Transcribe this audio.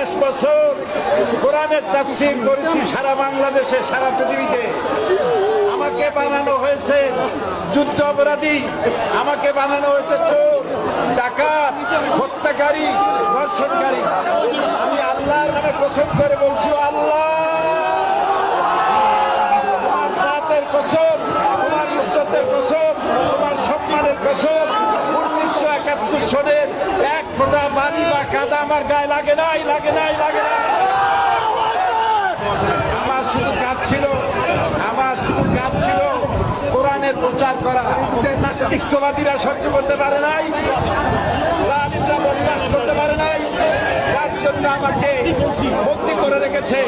50 বছর কোরআনের তাফসীর করেছি সারা বাংলাদেশে, সারা পৃথিবীতে। আমাকে বানানো হয়েছে যুদ্ধ অপরাধী, আমাকে বানানো হয়েছে চোর, ডাকাত, হত্যাকারী, ধর্ষণকারী। আমি আল্লাহর নামে কসম করে বলছি, আল্লাহ তোমার জাতের কসম, তোমার ইজ্জতের কসম, তোমার সম্মানের কসম, 1971 সনের এক ফোঁটা বাড়ি বা কাদা আমার গায়ে লাগে নাই, লাগে নাই, লাগে নাই। আমার শুধু কাজ ছিল, আমার শুধু কাজ ছিল কোরআনের প্রচার করা। নাস্তিকবাদীরা সহ্য করতে পারে নাই, জালিমরা বরদাস্ত করতে পারে নাই, যার জন্য আমাকে বন্দী করে রেখেছে।